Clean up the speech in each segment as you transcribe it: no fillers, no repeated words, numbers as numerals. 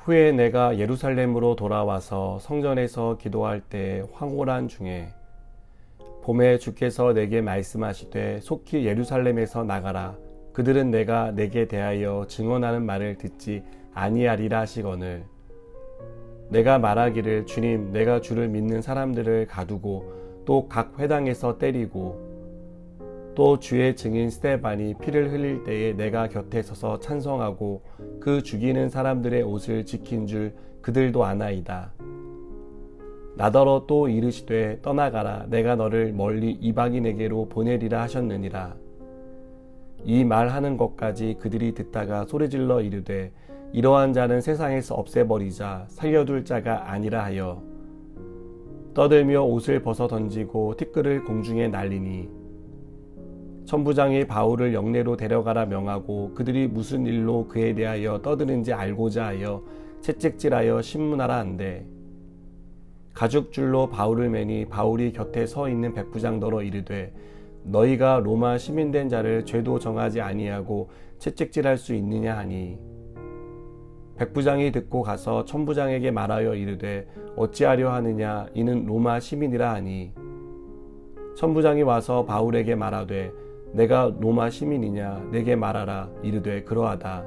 후에 내가 예루살렘으로 돌아와서 성전에서 기도할 때 황홀한 중에 봄에 주께서 내게 말씀하시되 속히 예루살렘에서 나가라. 그들은 내게 대하여 증언하는 말을 듣지 아니하리라 하시거늘. 내가 말하기를 주님, 내가 주를 믿는 사람들을 가두고 또 각 회당에서 때리고 또 주의 증인 스데반이 피를 흘릴 때에 내가 곁에 서서 찬송하고 그 죽이는 사람들의 옷을 지킨 줄 그들도 아나이다. 나더러 또 이르시되 떠나가라. 내가 너를 멀리 이방인에게로 보내리라 하셨느니라. 이 말하는 것까지 그들이 듣다가 소리질러 이르되 이러한 자는 세상에서 없애버리자. 살려둘 자가 아니라 하여 떠들며 옷을 벗어 던지고 티끌을 공중에 날리니 천부장이 바울을 영내로 데려가라 명하고 그들이 무슨 일로 그에 대하여 떠드는지 알고자 하여 채찍질하여 신문하라 한대. 가죽줄로 바울을 매니 바울이 곁에 서 있는 백부장더러 이르되 너희가 로마 시민된 자를 죄도 정하지 아니하고 채찍질할 수 있느냐 하니 백부장이 듣고 가서 천부장에게 말하여 이르되 어찌하려 하느냐 이는 로마 시민이라 하니 천부장이 와서 바울에게 말하되 내가 로마 시민이냐 내게 말하라. 이르되 그러하다.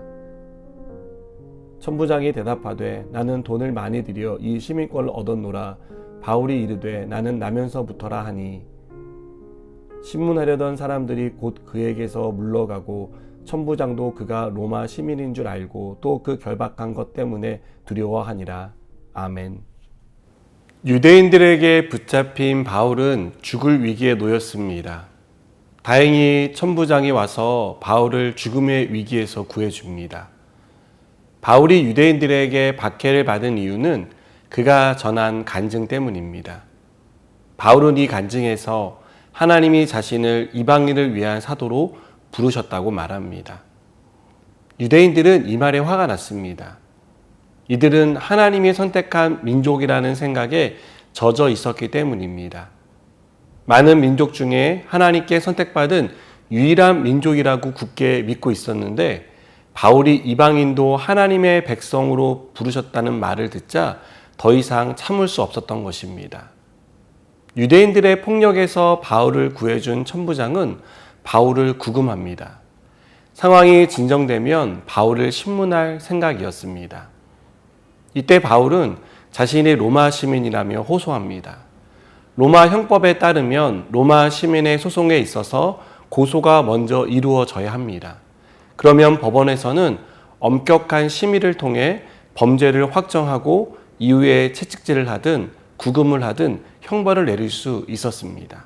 천부장이 대답하되 나는 돈을 많이 들여 이 시민권을 얻었노라. 바울이 이르되 나는 나면서부터라 하니 신문하려던 사람들이 곧 그에게서 물러가고 천부장도 그가 로마 시민인 줄 알고 또 그 결박한 것 때문에 두려워하니라. 아멘. 유대인들에게 붙잡힌 바울은 죽을 위기에 놓였습니다. 다행히 천부장이 와서 바울을 죽음의 위기에서 구해줍니다. 바울이 유대인들에게 박해를 받은 이유는 그가 전한 간증 때문입니다. 바울은 이 간증에서 하나님이 자신을 이방인을 위한 사도로 부르셨다고 말합니다. 유대인들은 이 말에 화가 났습니다. 이들은 하나님이 선택한 민족이라는 생각에 젖어 있었기 때문입니다. 많은 민족 중에 하나님께 선택받은 유일한 민족이라고 굳게 믿고 있었는데 바울이 이방인도 하나님의 백성으로 부르셨다는 말을 듣자 더 이상 참을 수 없었던 것입니다. 유대인들의 폭력에서 바울을 구해준 천부장은 바울을 구금합니다. 상황이 진정되면 바울을 신문할 생각이었습니다. 이때 바울은 자신이 로마 시민이라며 호소합니다. 로마 형법에 따르면 로마 시민의 소송에 있어서 고소가 먼저 이루어져야 합니다. 그러면 법원에서는 엄격한 심의를 통해 범죄를 확정하고 이후에 채찍질을 하든 구금을 하든 형벌을 내릴 수 있었습니다.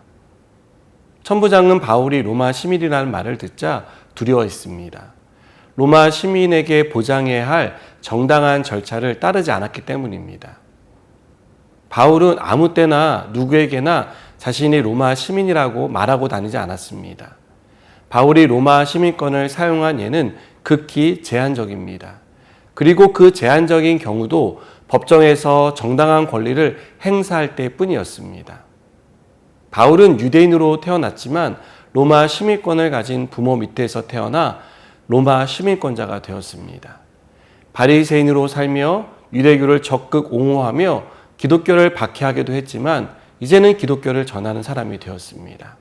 천부장은 바울이 로마 시민이라는 말을 듣자 두려워했습니다. 로마 시민에게 보장해야 할 정당한 절차를 따르지 않았기 때문입니다. 바울은 아무 때나 누구에게나 자신이 로마 시민이라고 말하고 다니지 않았습니다. 바울이 로마 시민권을 사용한 예는 극히 제한적입니다. 그리고 그 제한적인 경우도 법정에서 정당한 권리를 행사할 때뿐이었습니다. 바울은 유대인으로 태어났지만 로마 시민권을 가진 부모 밑에서 태어나 로마 시민권자가 되었습니다. 바리새인으로 살며 유대교를 적극 옹호하며 기독교를 박해하기도 했지만 이제는 기독교를 전하는 사람이 되었습니다.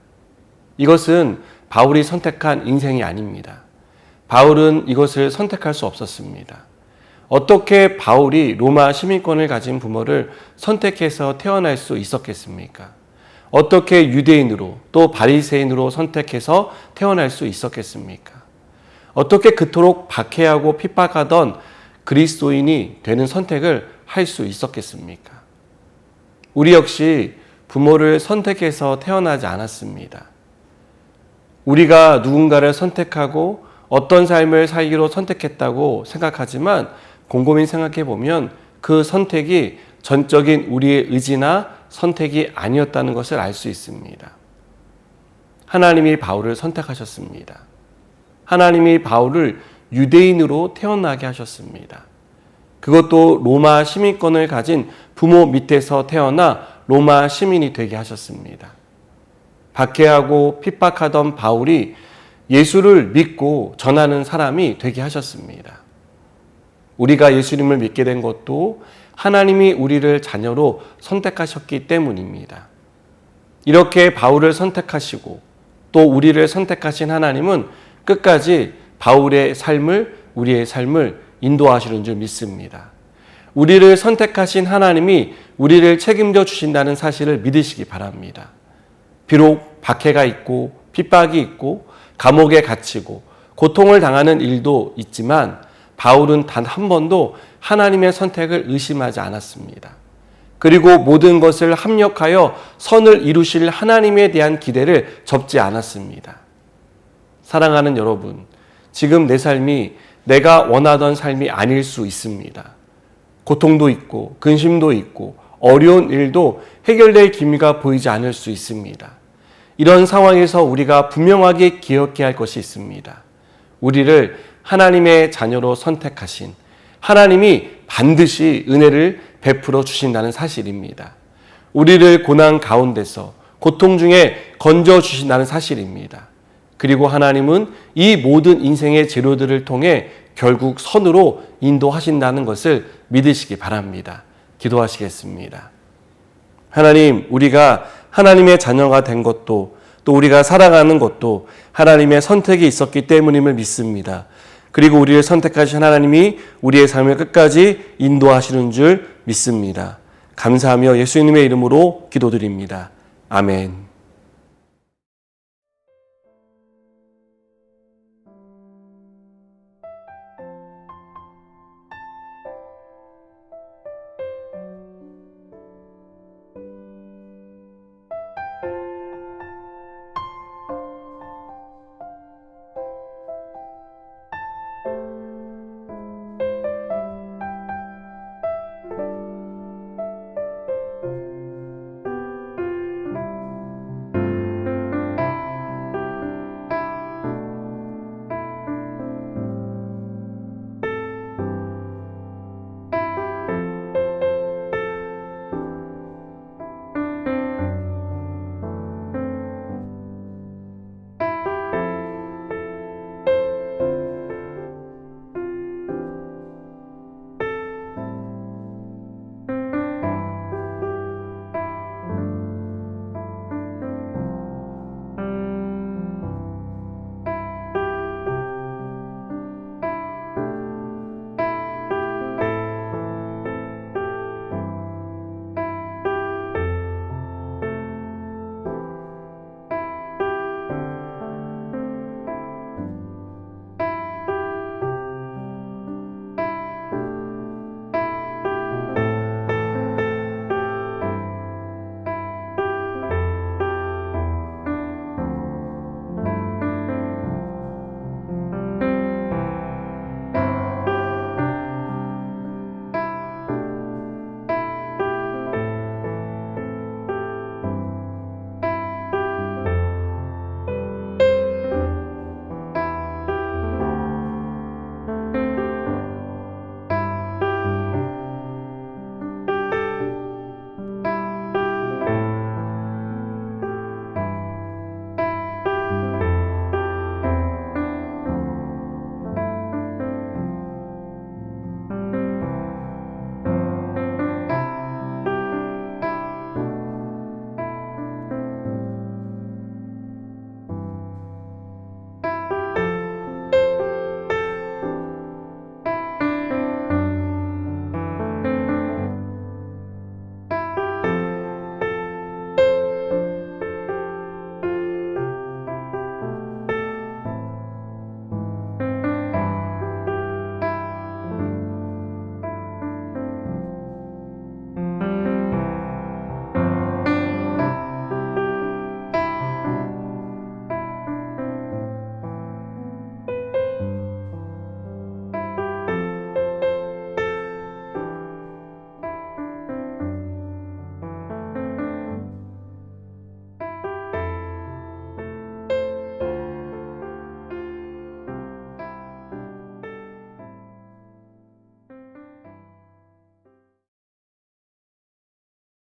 이것은 바울이 선택한 인생이 아닙니다. 바울은 이것을 선택할 수 없었습니다. 어떻게 바울이 로마 시민권을 가진 부모를 선택해서 태어날 수 있었겠습니까? 어떻게 유대인으로 또 바리새인으로 선택해서 태어날 수 있었겠습니까? 어떻게 그토록 박해하고 핍박하던 그리스도인이 되는 선택을 할 수 있었겠습니까? 우리 역시 부모를 선택해서 태어나지 않았습니다. 우리가 누군가를 선택하고 어떤 삶을 살기로 선택했다고 생각하지만 곰곰이 생각해 보면 그 선택이 전적인 우리의 의지나 선택이 아니었다는 것을 알 수 있습니다. 하나님이 바울을 선택하셨습니다. 하나님이 바울을 유대인으로 태어나게 하셨습니다. 그것도 로마 시민권을 가진 부모 밑에서 태어나 로마 시민이 되게 하셨습니다. 박해하고 핍박하던 바울이 예수를 믿고 전하는 사람이 되게 하셨습니다. 우리가 예수님을 믿게 된 것도 하나님이 우리를 자녀로 선택하셨기 때문입니다. 이렇게 바울을 선택하시고 또 우리를 선택하신 하나님은 끝까지 바울의 삶을, 우리의 삶을 인도하시는 줄 믿습니다. 우리를 선택하신 하나님이 우리를 책임져 주신다는 사실을 믿으시기 바랍니다. 비록 박해가 있고 핍박이 있고 감옥에 갇히고 고통을 당하는 일도 있지만 바울은 단 한 번도 하나님의 선택을 의심하지 않았습니다. 그리고 모든 것을 합력하여 선을 이루실 하나님에 대한 기대를 접지 않았습니다. 사랑하는 여러분, 지금 내 삶이 내가 원하던 삶이 아닐 수 있습니다. 고통도 있고 근심도 있고 어려운 일도 해결될 기미가 보이지 않을 수 있습니다. 이런 상황에서 우리가 분명하게 기억해야 할 것이 있습니다. 우리를 하나님의 자녀로 선택하신 하나님이 반드시 은혜를 베풀어 주신다는 사실입니다. 우리를 고난 가운데서 고통 중에 건져 주신다는 사실입니다. 그리고 하나님은 이 모든 인생의 재료들을 통해 결국 선으로 인도하신다는 것을 믿으시기 바랍니다. 기도하시겠습니다. 하나님, 우리가 하나님의 자녀가 된 것도 또 우리가 살아가는 것도 하나님의 선택이 있었기 때문임을 믿습니다. 그리고 우리를 선택하신 하나님이 우리의 삶을 끝까지 인도하시는 줄 믿습니다. 감사하며 예수님의 이름으로 기도드립니다. 아멘.